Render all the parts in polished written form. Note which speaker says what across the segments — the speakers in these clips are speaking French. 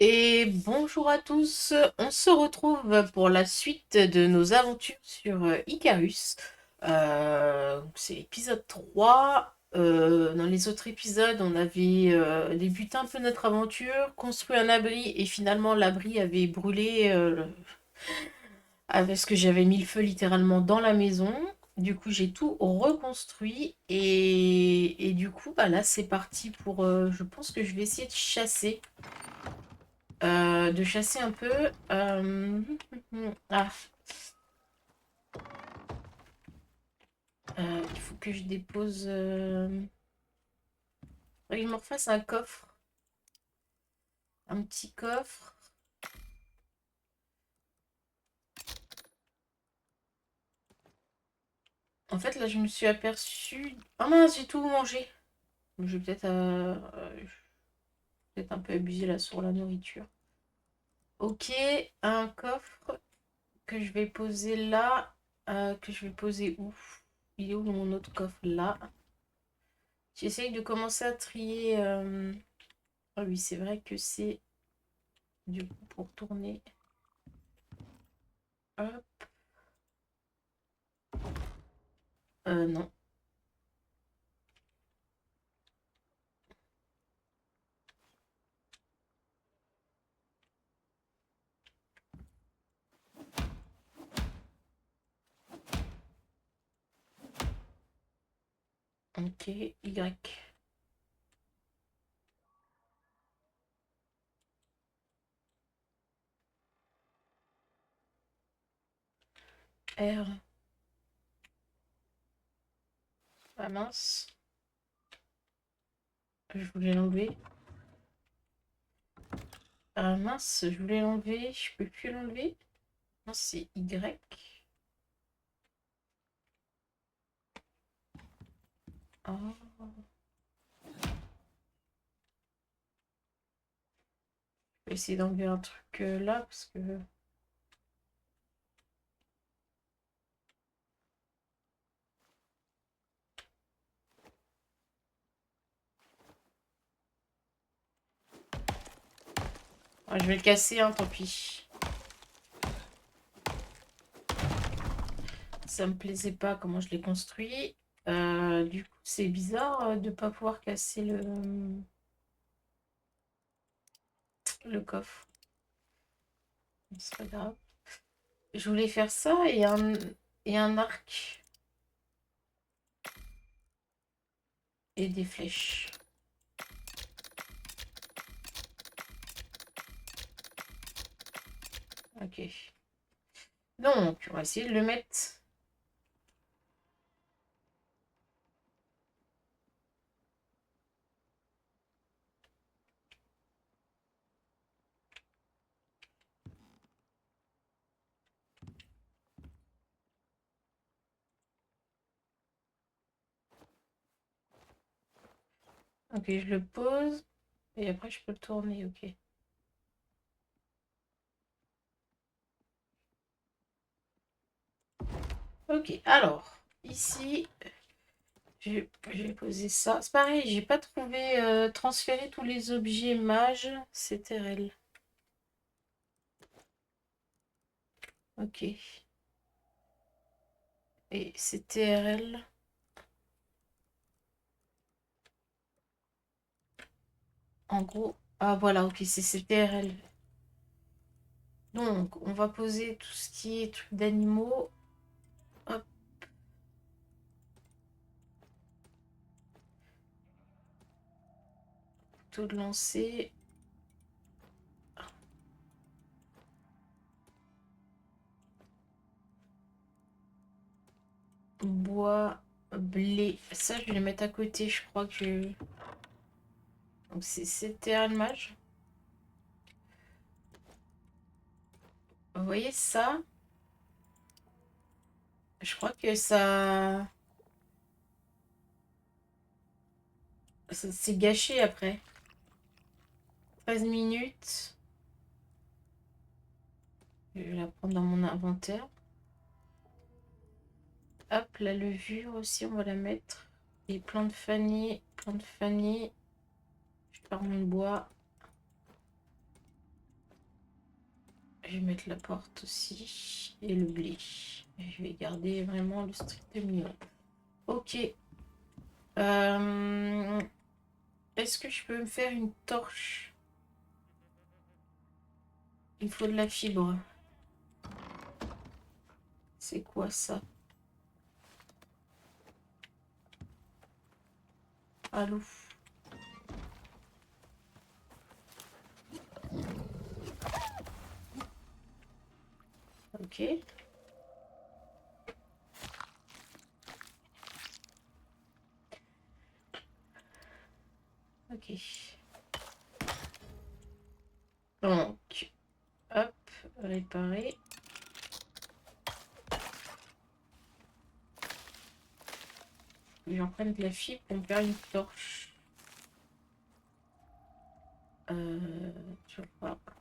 Speaker 1: Et bonjour à tous, on se retrouve pour la suite de nos aventures sur Icarus. C'est l'épisode 3. Dans les autres épisodes, on avait débuté un peu notre aventure, construit un abri et finalement l'abri avait brûlé parce que j'avais mis le feu littéralement dans la maison. Du coup, j'ai tout reconstruit et du coup, bah là, c'est parti pour... je pense que je vais essayer de chasser un peu. Ah, il faut que je dépose. Faudrait que je me refasse un coffre. Un petit coffre. En fait, là, je me suis aperçue. Ah mince, j'ai tout mangé. Je vais peut-être un peu abuser là sur la nourriture. Ok, un coffre que je vais poser là. Que je vais poser où? Il est où mon autre coffre là? J'essaye de commencer à trier. Ah oui, c'est vrai que c'est du coup pour tourner. Hop. Non. Ok, Y. R. Ah mince. Je voulais l'enlever. Ah mince, je voulais l'enlever. Je peux plus l'enlever. Non, c'est Y. Oh. Je vais essayer d'enlever un truc là parce que. Ah, je vais le casser, hein, tant pis. Ça me plaisait pas comment je l'ai construit. Du coup, c'est bizarre de pas pouvoir casser le coffre. C'est pas grave. Je voulais faire ça et un arc et des flèches. Ok. Donc, on va essayer de le mettre. Ok, je le pose et après je peux le tourner. Ok. Ok, alors, ici, je vais poser ça. C'est pareil, j'ai pas trouvé transférer tous les objets mages. C'est TRL. Ok. Et c'est TRL. En gros, ah voilà, ok, c'est TRL. Donc, on va poser tout ce qui est truc d'animaux. Hop, tout de lancer. Bois, blé. Ça, je vais les mettre à côté. Je crois que. Donc, c'est TRL mage. Vous voyez ça? Je crois que ça c'est gâché après. 13 minutes. Je vais la prendre dans mon inventaire. Hop, la levure aussi, on va la mettre. Et plante de fanny, plante de fanny. Je pars mon bois. Je vais mettre la porte aussi. Et le blé. Je vais garder vraiment le strict minimum. Ok. Est-ce que je peux me faire une torche? Il faut de la fibre. C'est quoi ça? Allô? Ok. Ok. Donc, hop, réparer. J'en prenne de la fibre pour me faire une torche. Je vois pas.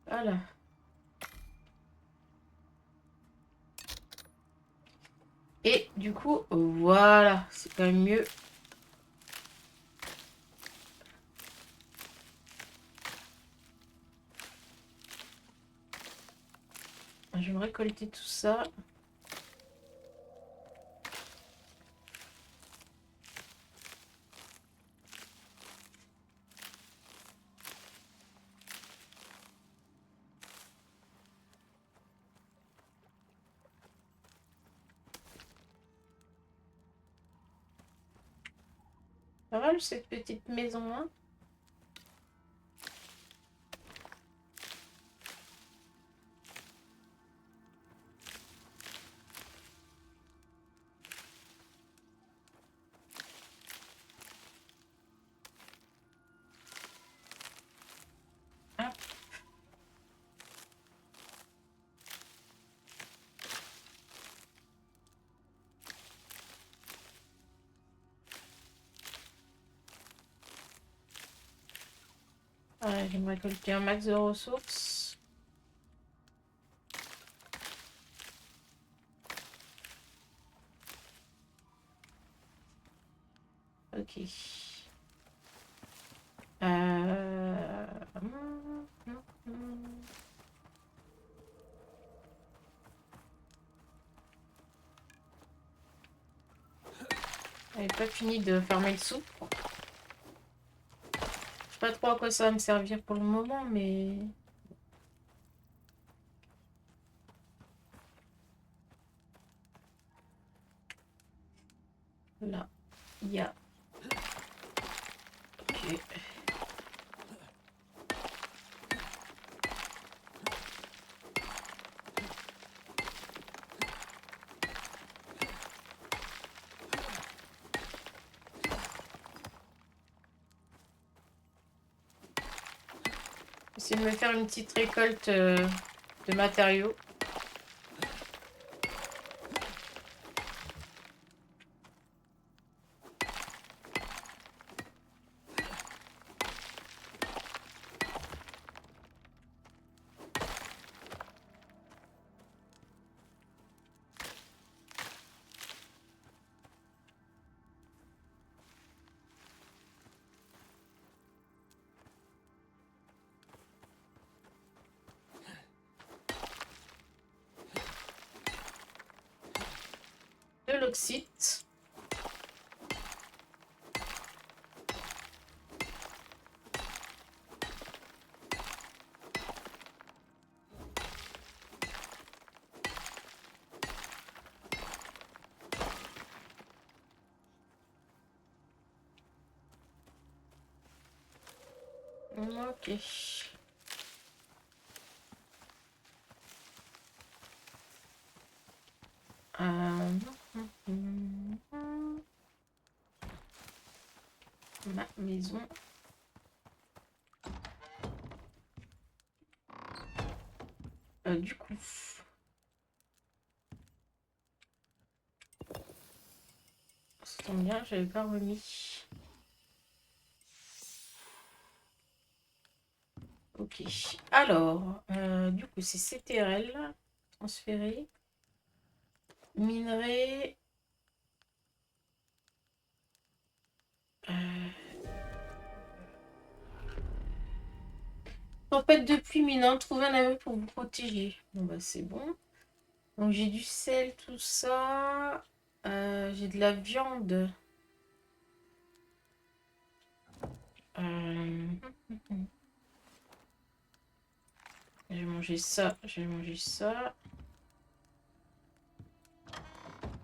Speaker 1: Voilà. Et du coup, voilà, c'est quand même mieux. Je vais récolter tout ça. Pas mal cette petite maison, hein. Hop. Voilà, je vais me récolter un max de ressources. Ok. J'avais pas fini de fermer le soupe. Je sais pas trop à quoi ça va me servir pour le moment, mais... Là, il y a... Ok. Essayer de me faire une petite récolte de matériaux. De l'oxyde. Ok. Euh, Ma maison. Du coup... Ça tombe bien, j'avais pas remis. Ok. Alors, du coup, c'est CTRL. Transférer. Minerai. Tempête de pluie minante, trouvez un ami pour vous protéger. Bon bah c'est bon. Donc j'ai du sel, tout ça. J'ai de la viande. Euh... Je vais manger ça, je vais manger ça.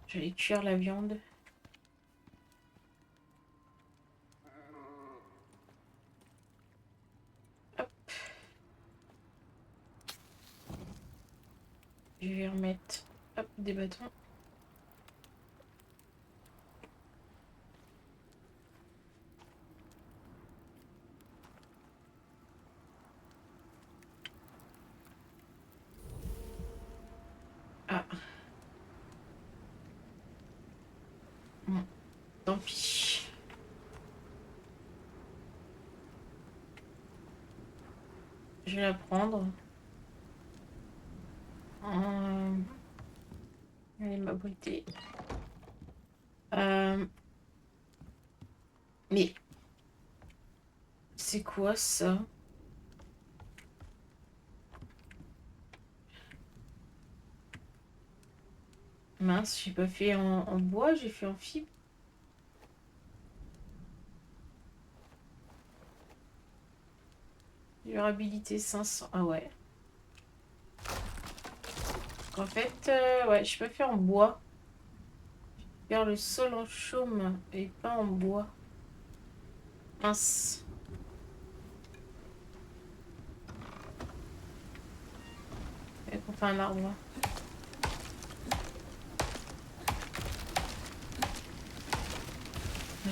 Speaker 1: Je vais cuire la viande. Hop. Je vais remettre hop, des bâtons. Ah. Bon, tant pis. Je vais la prendre. Allez, ma beauté. Mais c'est quoi ça? Mince, j'ai pas fait en bois, j'ai fait en fibre. Durabilité 500. Ah ouais. En fait, ouais, je peux faire en bois. Faire le sol en chaume et pas en bois. Mince. Et qu'on fait un arbre.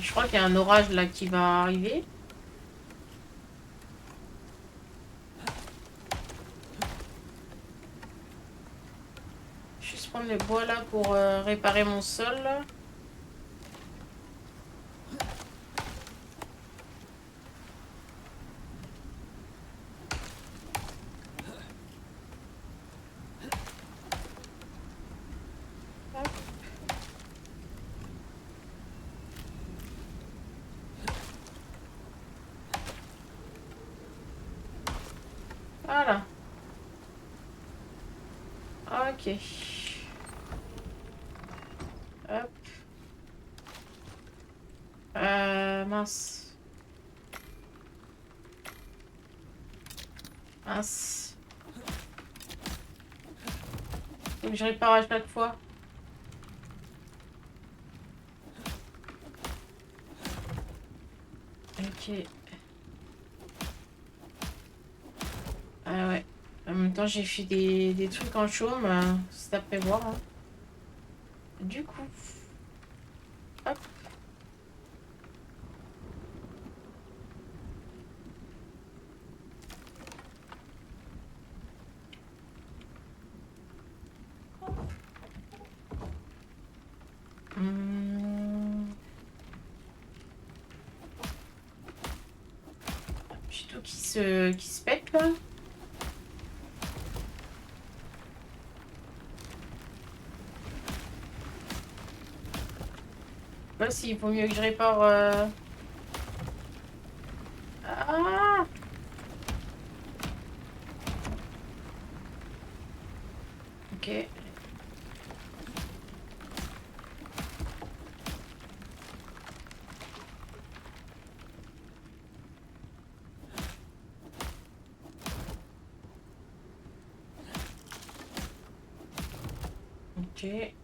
Speaker 1: Je crois qu'il y a un orage là qui va arriver. Juste prendre le bois là pour réparer mon sol. Voilà. Ok. Hop. Mince. Mince. Faut que je répare à chaque fois. Ok. Ah ouais. En même temps, j'ai fait des trucs en chaume. C'est à prévoir. Hein. Du coup. Hop. J'ai tout qui se pète là. Je sais pas s'il vaut mieux que je répare. Ah! Ok. Ok.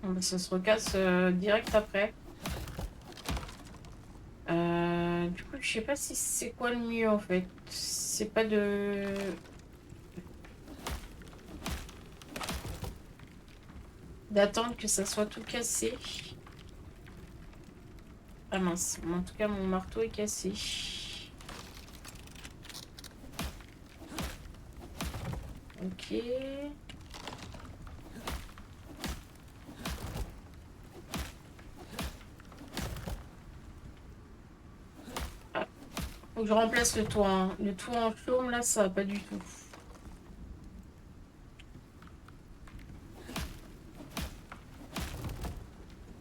Speaker 1: Bon, bah, ça se recasse direct après. Du coup, je sais pas si c'est quoi le mieux en fait. C'est pas de... d'attendre que ça soit tout cassé. Ah mince, en tout cas mon marteau est cassé. Ok. Ah, faut que je remplace le toit, hein. Le toit en chaume là, ça va pas du tout.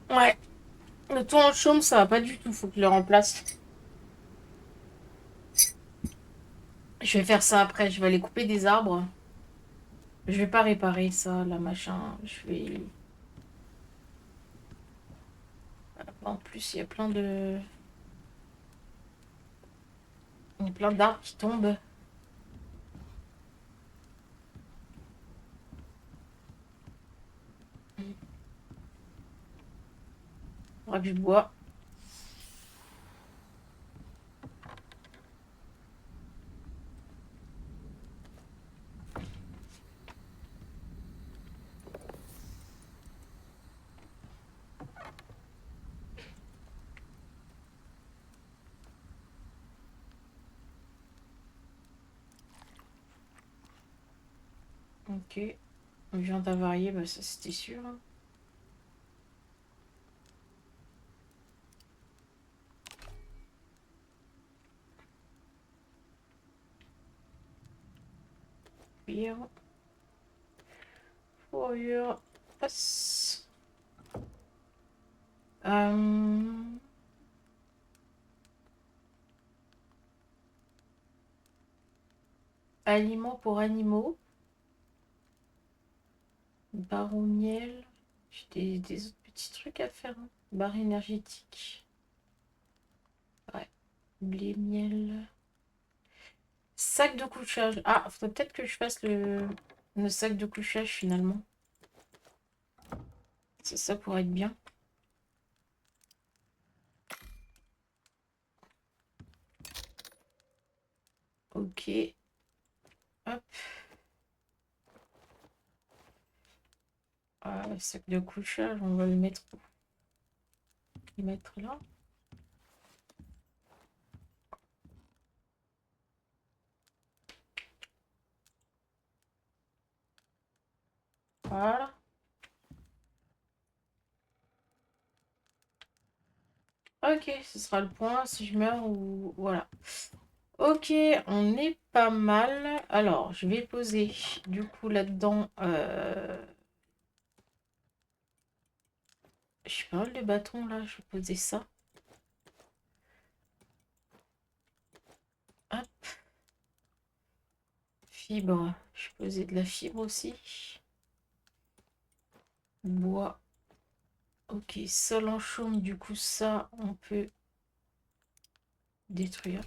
Speaker 1: Ouais, le toit en chaume, ça va pas du tout, faut que je le remplace. Je vais faire ça après, je vais aller couper des arbres. Je vais pas réparer ça, là, machin. Je vais... En plus, il y a plein d'arbres qui tombent. Faudra que je bois. Ok. Viande avariée, bah ça c'était sûr, hein. Cuire. Fourrure. Passe. Aliments pour animaux. Barre au miel. J'ai des autres petits trucs à faire, hein. Barre énergétique. Ouais. Blé, miel. Sac de couchage. Ah, faudrait peut-être que je fasse le sac de couchage finalement. Ça pourrait être bien. Ok. Hop. Ah, le sac de couchage, on va le mettre où? Le mettre là. Voilà. Ok, ce sera le point si je meurs ou... Voilà. Ok, on est pas mal. Alors, je vais poser du coup là-dedans... J'ai pas mal de bâtons là, je vais poser ça. Hop. Fibre. Je vais poser de la fibre aussi. Bois. Ok, sol en chaume, du coup ça, on peut détruire.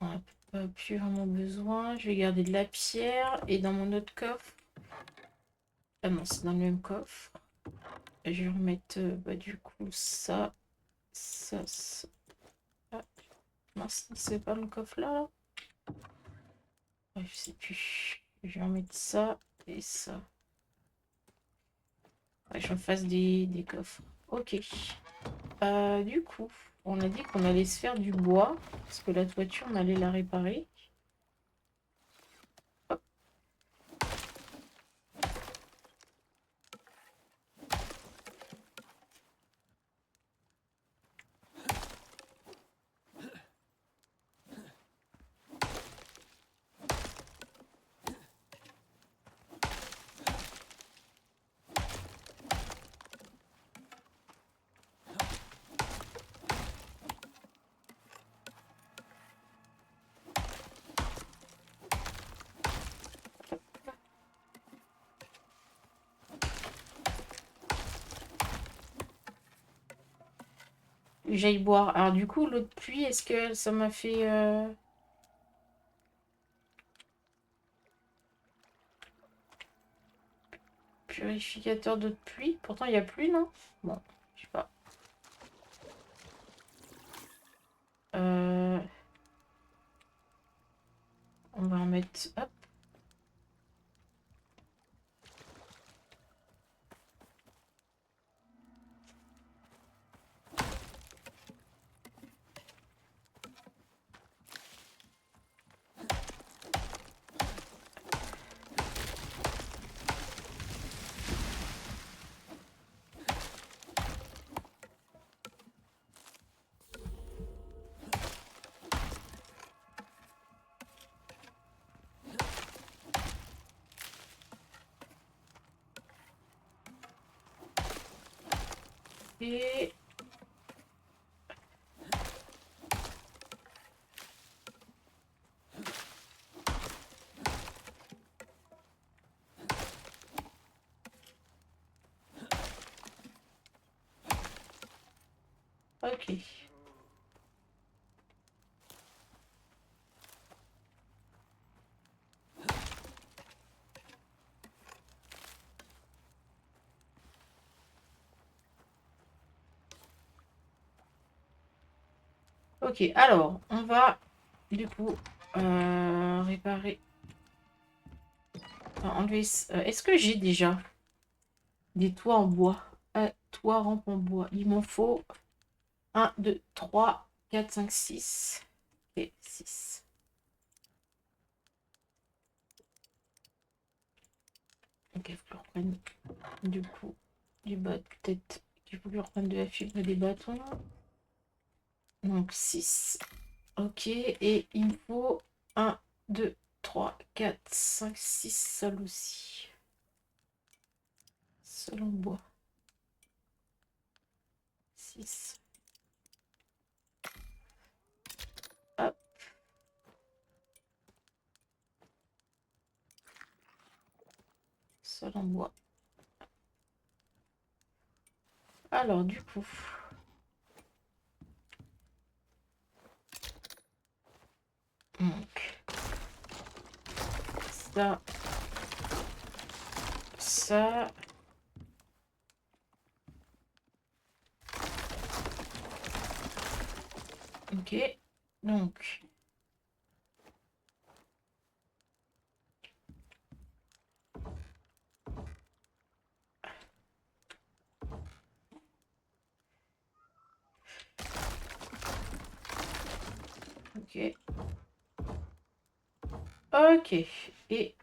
Speaker 1: On n'a plus vraiment besoin. Je vais garder de la pierre. Et dans mon autre coffre... Ah non, c'est dans le même coffre. Je vais remettre bah, du coup ça, ça. Ah, mince, c'est pas le coffre là? Ouais, je sais plus. Je vais remettre ça et ça. Ouais, j'en fasse des coffres. Ok. Du coup, on a dit qu'on allait se faire du bois. Parce que la toiture, on allait la réparer. Hop. J'aille boire. Alors du coup, l'eau de pluie, est-ce que ça m'a fait... Purificateur d'eau de pluie? Pourtant, il n'y a plus, non? Bon, je sais pas. Euh, On va en mettre... Hop. Et... Ok. Ok, alors, on va du coup réparer. Enfin, enlever. Est-ce que j'ai déjà des toits en bois? Toit rampe en bois. Il m'en faut 1, 2, 3, 4, 5, 6. Et 6. Ok, il faut que je reprenne du coup du bas. Peut-être qu'il faut que je reprenne de la fibre et des bâtons. Donc 6. Ok, et il me faut 1, 2, 3, 4, 5, 6 sols aussi. Sol en bois. 6. Hop. Sol en bois. Alors du coup... Donc... Ça... Ça... Ok. Donc... Ok. Ok. Et...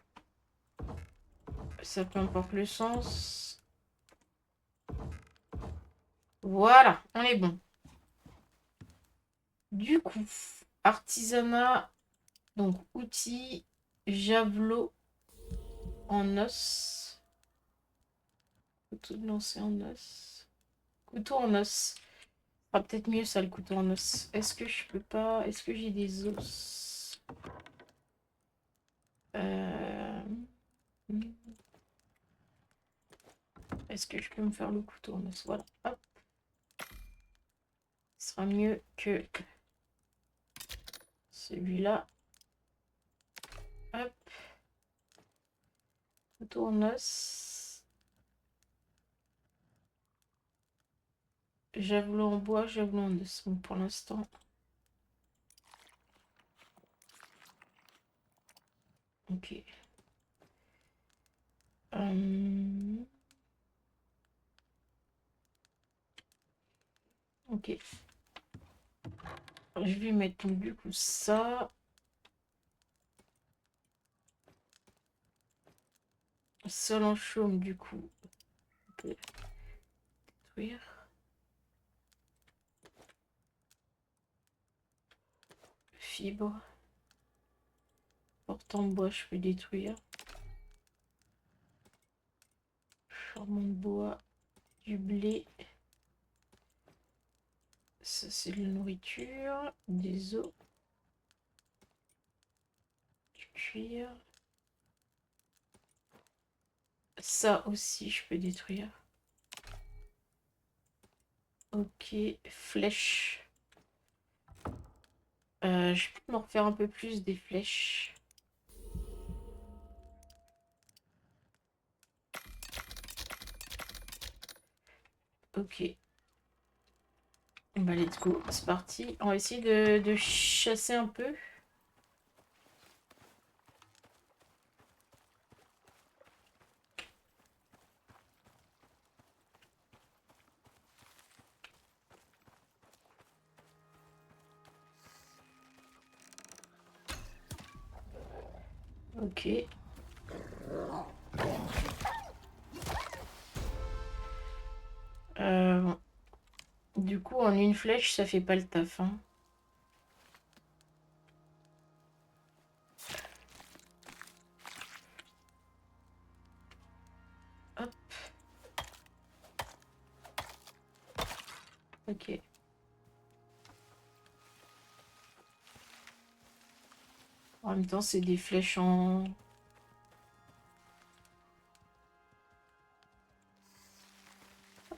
Speaker 1: Ça peu importe le sens. Voilà, on est bon. Du coup, artisanat, donc outils, javelot en os. Couteau de lancer en os. Couteau en os. Ce sera peut-être mieux ça, le couteau en os. Est-ce que je peux pas... Est-ce que j'ai des os? Est-ce que je peux me faire le couteau en os? Voilà, hop. Ce sera mieux que celui-là. Hop. Couteau en os. Javelot en bois, javelot en os. Bon, pour l'instant. Ok. Ok. Je vais mettre donc, du coup ça. Sol en chaume du coup. On peut détruire. Fibre. Porte en bois, je peux détruire. Charbon de bois. Du blé. Ça c'est de la nourriture. Des os. Du cuir. Ça aussi je peux détruire. Ok. Flèches. Je peux m'en refaire un peu plus des flèches. Ok. Bah let's go, c'est parti. On va essayer de chasser un peu. Ok. Du coup, en une flèche, ça fait pas le taf, hein. Hop. Ok. En même temps, c'est des flèches en...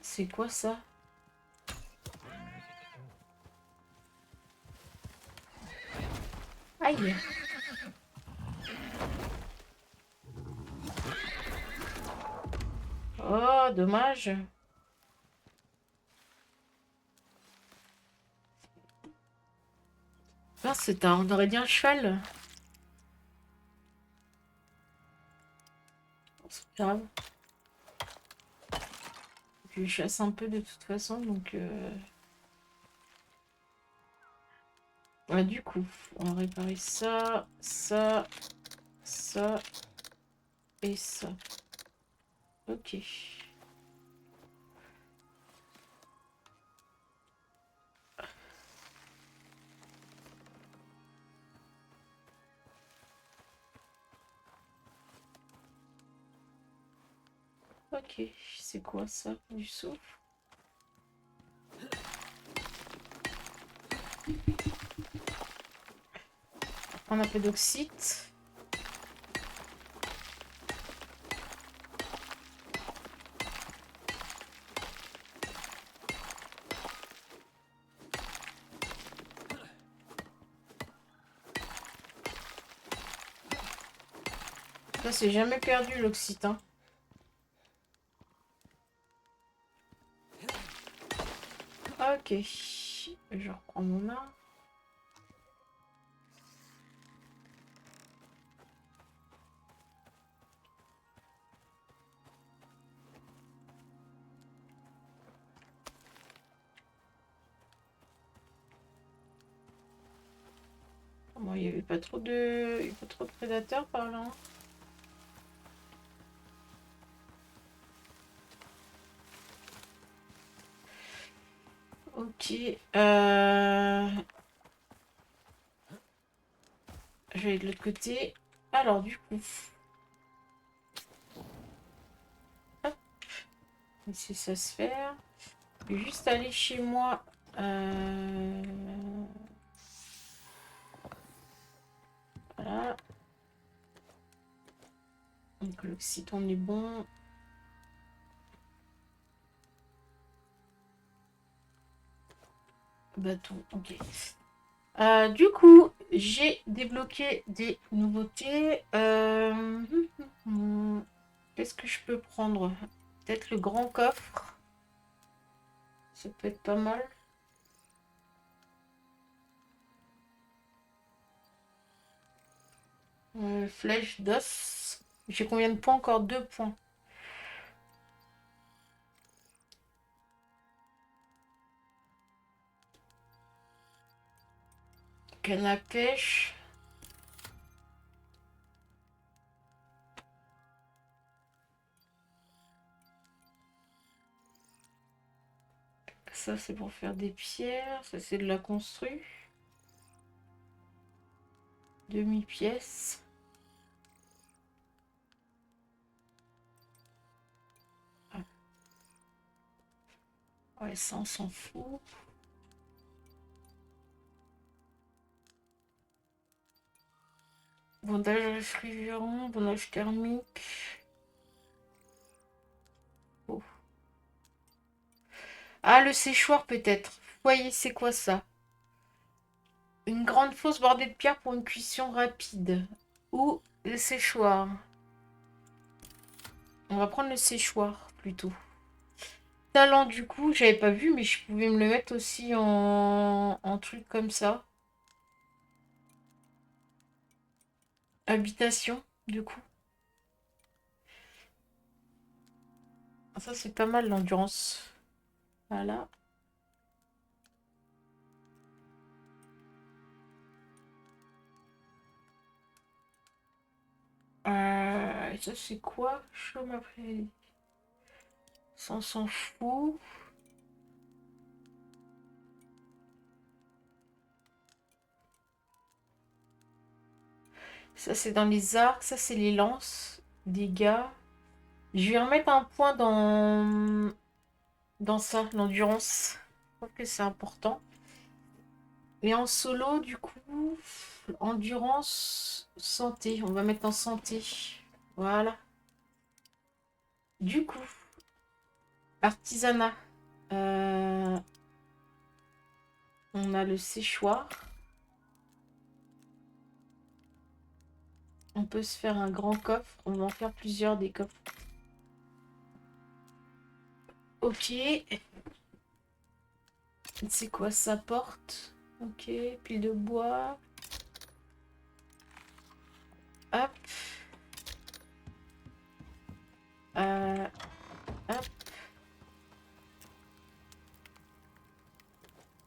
Speaker 1: C'est quoi ça? Aïe! Oh, dommage. Mince, on aurait dit un cheval. C'est pas grave. Puis je chasse un peu de toute façon, donc... Ouais, du coup, on va réparer ça, ça, ça et ça. Ok. Ok, c'est quoi ça? Du souffle? On a peu d'oxyde. Ça, c'est jamais perdu l'oxyde, hein. Ok. Je reprends mon arme. Bon, il n'y avait pas trop de... Il y avait pas trop de prédateurs par là, hein. Ok. Je vais aller de l'autre côté. Alors, du coup... Hop. Laisser ça se faire. Je vais juste aller chez moi. Voilà. Donc l'oxyde, on est bon. Bâton, ok. Du coup, j'ai débloqué des nouveautés. Qu'est-ce que je peux prendre? Peut-être le grand coffre. Ça peut être pas mal. Flèche d'os. J'ai combien de points? Encore 2 points. Canne à pêche. Ça, c'est pour faire des pierres. Ça, c'est de la construire. Demi-pièce. Ah. Ouais, ça, on s'en fout. Bandage réfrigérant, bandage thermique. Oh. Ah, le séchoir peut-être. Vous voyez, c'est quoi ça? Une grande fosse bordée de pierres pour une cuisson rapide. Ou le séchoir. On va prendre le séchoir plutôt. Talent du coup, j'avais pas vu, mais je pouvais me le mettre aussi en truc comme ça. Habitation, du coup. Ah, ça, c'est pas mal l'endurance. Voilà. Et ça, c'est quoi? Chaume après. Ça, on s'en fout. Ça, c'est dans les arcs. Ça, c'est les lances. Dégâts. Je vais remettre un point dans ça, l'endurance. trouve que c'est important. Et en solo, du coup, endurance, santé. On va mettre en santé. Voilà. Du coup, artisanat. On a le séchoir. On peut se faire un grand coffre. On va en faire plusieurs des coffres. Ok. C'est quoi ça porte? Ok, pile de bois. Hop. Hop.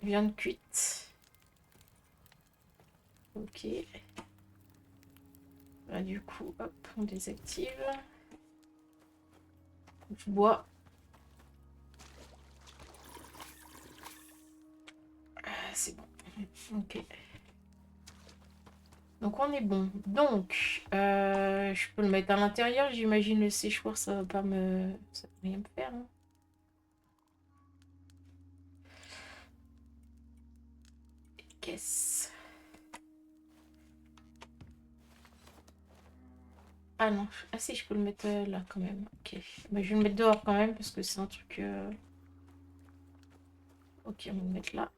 Speaker 1: Viande cuite. Ok. Bah, du coup, hop, on désactive. Bois. C'est bon. Ok. Donc on est bon. Donc, je peux le mettre à l'intérieur. J'imagine le séchoir, ça va pas me... Ça va rien me faire. Hein. Caisse. Ah non. Ah si, je peux le mettre là quand même. Ok. Mais je vais le mettre dehors quand même parce que c'est un truc... Ok, on va le mettre là.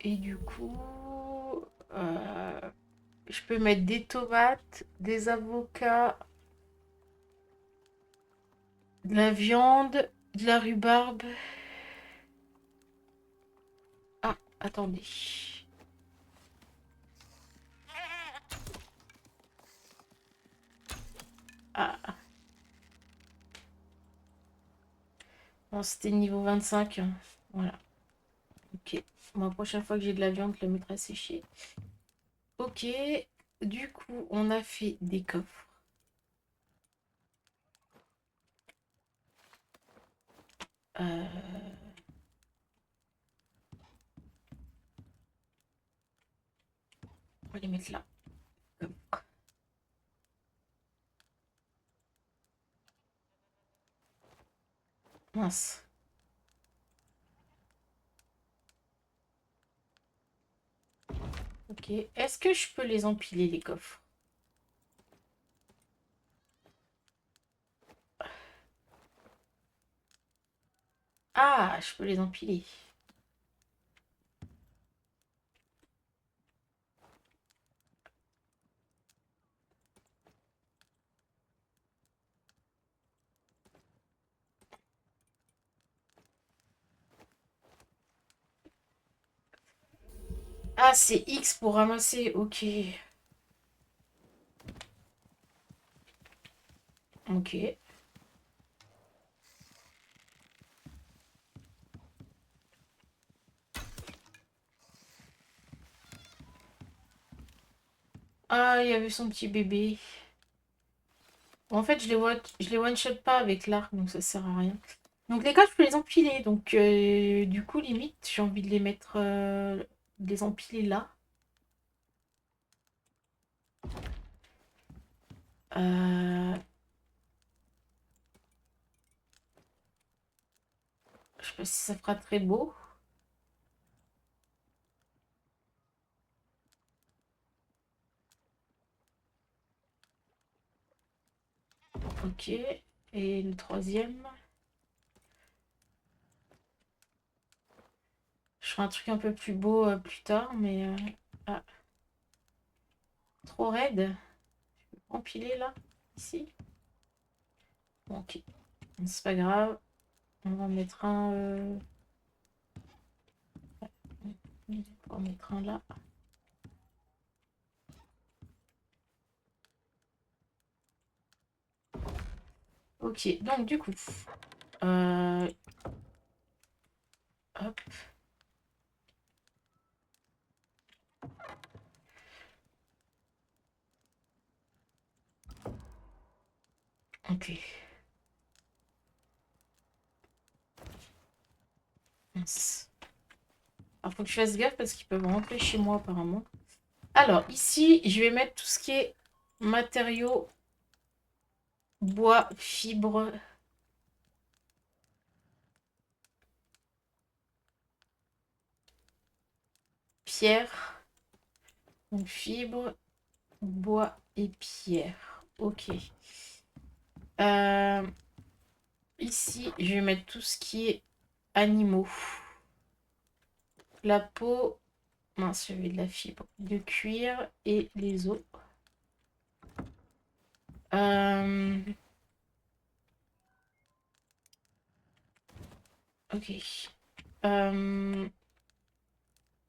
Speaker 1: Et du coup... je peux mettre des tomates, des avocats, de la viande, de la rhubarbe. Ah, attendez. Ah, bon, c'était niveau 25. Hein. Voilà. Ok. Bon, la prochaine fois que j'ai de la viande, je la mettrai à sécher. Ok. Du coup, on a fait des coffres. Euh, On va les mettre là. Mince. Ok. Est-ce que je peux les empiler, les coffres? Ah, je peux les empiler. Ah, c'est X pour ramasser. Ok. Ok. Ah, il y avait son petit bébé. En fait, je les one-shot pas avec l'arc, donc ça sert à rien. Donc les gars, je peux les empiler. Donc du coup, limite, j'ai envie de les mettre... de les empiler là. Euh, je sais pas si ça fera très beau. Ok. Et le troisième. Je ferai un truc un peu plus beau plus tard, mais... ah, trop raide. Empiler là, ici. Bon, ok. C'est pas grave. On va mettre un... On va mettre un là. Ok, donc du coup... hop. Ok. Mince. Alors, faut que je fasse gaffe parce qu'ils peuvent rentrer chez moi apparemment. Alors, ici, je vais mettre tout ce qui est matériaux, bois, fibres. pierre. Donc fibre, bois et pierre. Ok. Ici, je vais mettre tout ce qui est animaux. La peau, mince, j'avais de la fibre, de cuir et les os. Ok.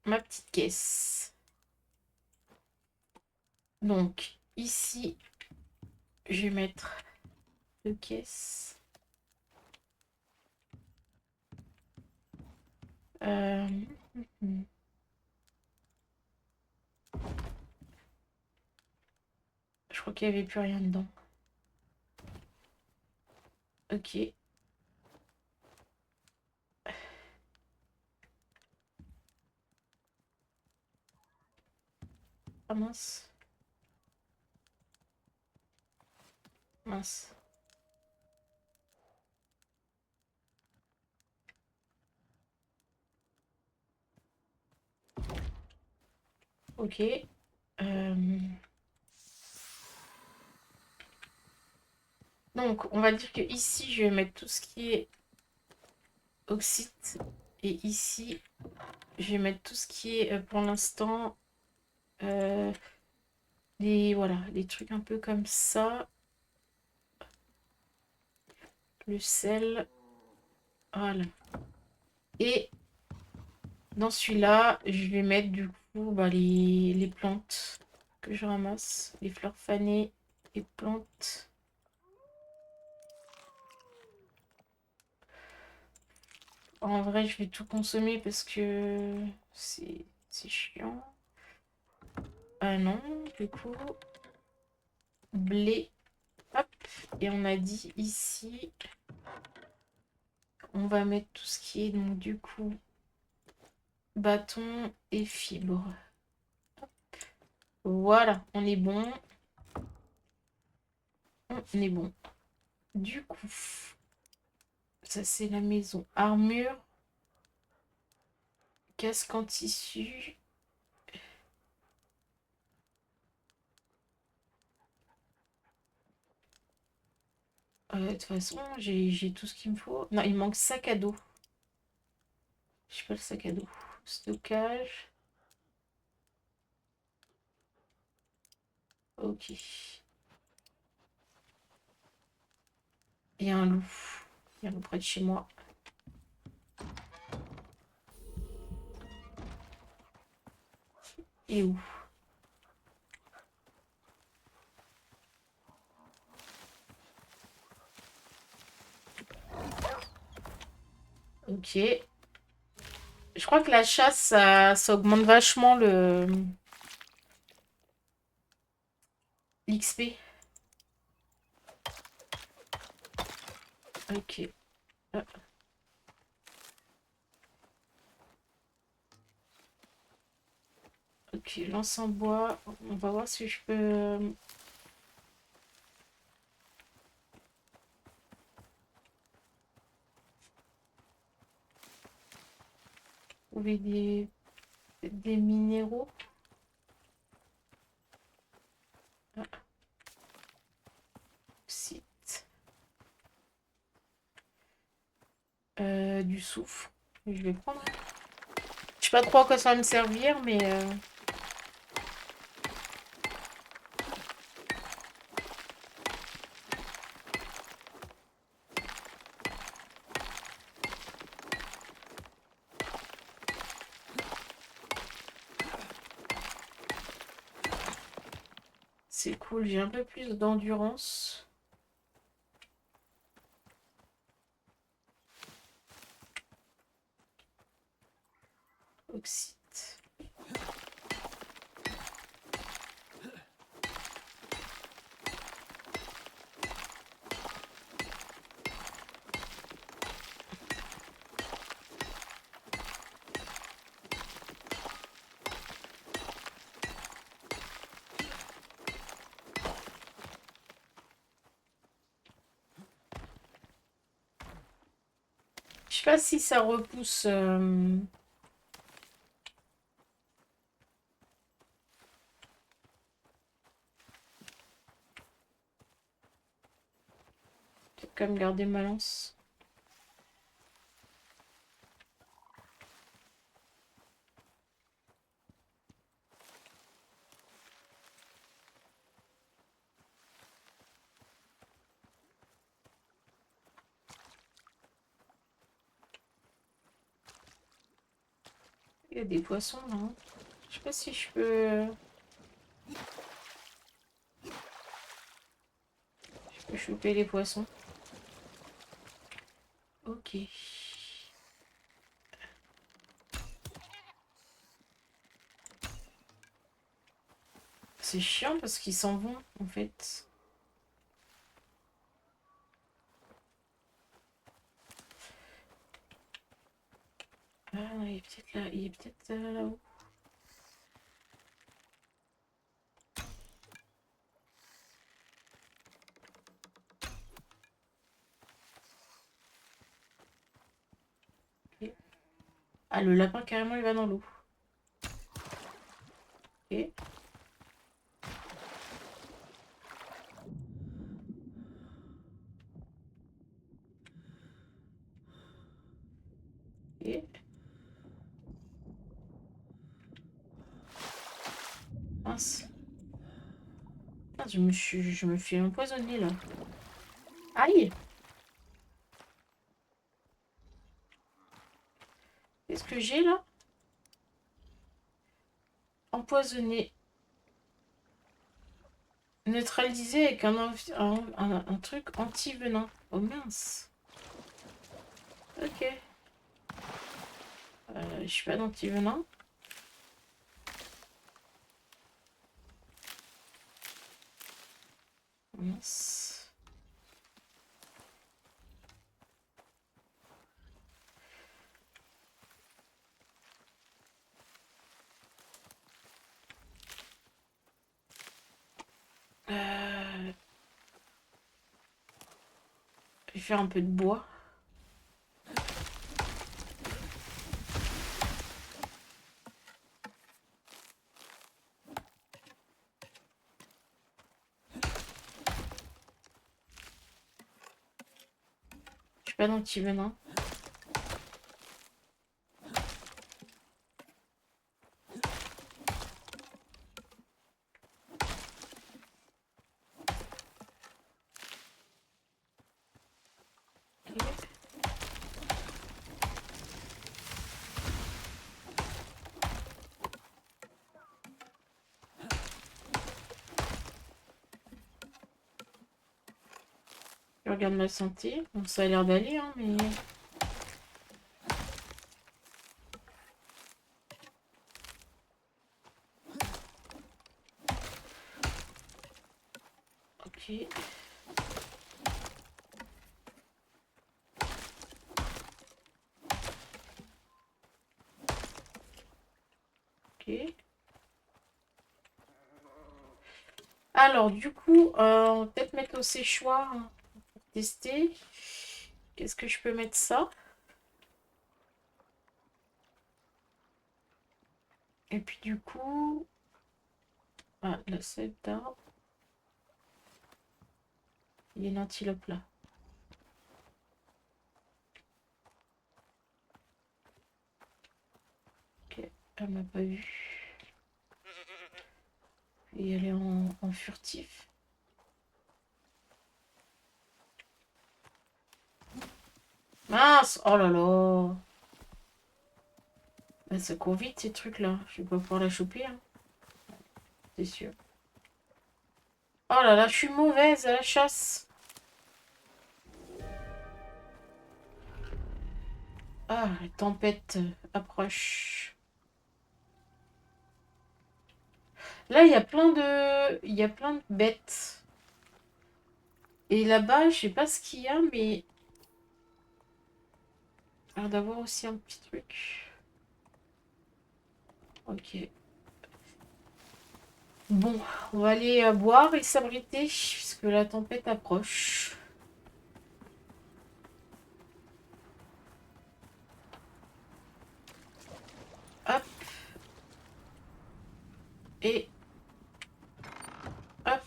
Speaker 1: Ma petite caisse. Donc, ici, je vais mettre deux caisses. Euh, Je crois qu'il n'y avait plus rien dedans. Ok. Ah mince. Mince. Ok. Donc, on va dire que ici, je vais mettre tout ce qui est oxyde. Et ici, je vais mettre tout ce qui est, pour l'instant, voilà, des trucs un peu comme ça. Le sel. Voilà. Et dans celui-là, je vais mettre du coup bah, les plantes que je ramasse. Les fleurs fanées et plantes. En vrai, je vais tout consommer parce que c'est chiant. Ah non, du coup, blé. Hop. Et on a dit ici, on va mettre tout ce qui est donc du coup bâton et fibre. Voilà, on est bon. On est bon. Du coup, ça c'est la maison. Armure, casque en tissu. De toute façon, j'ai tout ce qu'il me faut. Non, il manque sac à dos. Je sais pas le sac à dos. Stockage. Ok. Il y a un loup. Il y a un loup près de chez moi. Et où? Ok. Je crois que la chasse, ça augmente vachement le l'XP. Ok. Ah, ok, lance en bois. On va voir si je peux trouver des minéraux. Ah, site. Du soufre. Je vais prendre. Je sais pas trop à quoi ça va me servir, mais c'est cool. J'ai un peu plus d'endurance. Oxyde. Je sais pas si ça repousse. quand même garder ma lance. Il y a des poissons là. Je sais pas si je peux choper les poissons. Ok. C'est chiant parce qu'ils s'en vont en fait. Ah, il est peut-être là. Il est peut-être là-haut. Okay. Ah, le lapin carrément il va dans l'eau. Ok. Ok. Mince. Ah, je me suis empoisonnée là. Aïe! Qu'est-ce que j'ai là? Empoisonné. Neutralisé avec un truc anti-venin. Oh mince. Ok. Je suis pas d'anti-venin. Mince. Je vais faire un peu de bois. Je suis pas d'anti-venin. Je regarde ma santé. Bon, ça a l'air d'aller, hein, mais... Ok. Ok. Alors, du coup, on va peut-être mettre au séchoir. Hein, pour tester. Qu'est-ce que je peux mettre ça? Et puis, du coup... Ah, la sève d'arbre. Il y a une antilope là. Ok, elle m'a pas vu. Et elle est en furtif. Mince! Oh là là! Bah, ça court vite ces trucs-là. Je vais pas pouvoir la choper, hein. C'est sûr. Oh là là, je suis mauvaise à la chasse. Ah, la tempête approche. Là, il y a plein de... Il y a plein de bêtes. Et là-bas, je sais pas ce qu'il y a, mais... Il a l'air d'avoir aussi un petit truc. Ok. Bon, on va aller boire et s'abriter, puisque la tempête approche. Hop. Et... Hop.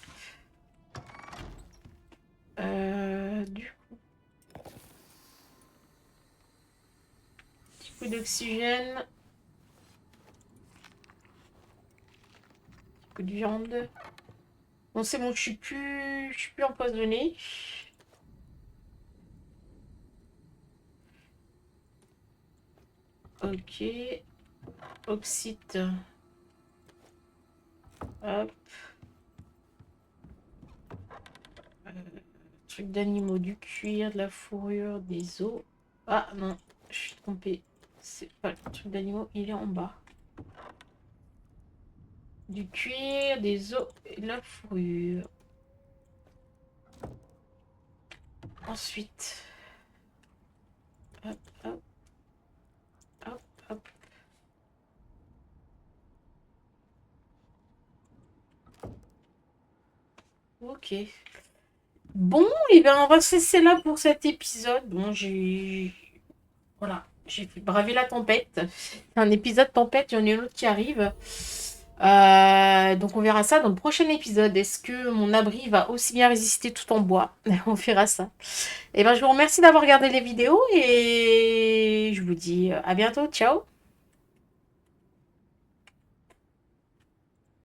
Speaker 1: Du coup... d'oxygène. Un peu de viande. Bon, c'est bon, je suis plus empoisonnée. Ok. Oxyde. Hop. Truc d'animaux, du cuir, de la fourrure, des os. Ah non, je suis trompée. C'est pas le truc d'animaux, il est en bas. Du cuir, des os et de la fourrure. Ensuite. Hop, hop. Hop, hop. Ok. Bon, et bien on va se laisser là pour cet épisode. Bon, voilà, j'ai bravé la tempête. C'est un épisode tempête, il y en a une autre qui arrive. Donc on verra ça dans le prochain épisode. Est-ce que mon abri va aussi bien résister tout en bois? On verra ça. Et ben je vous remercie d'avoir regardé les vidéos et je vous dis à bientôt. Ciao!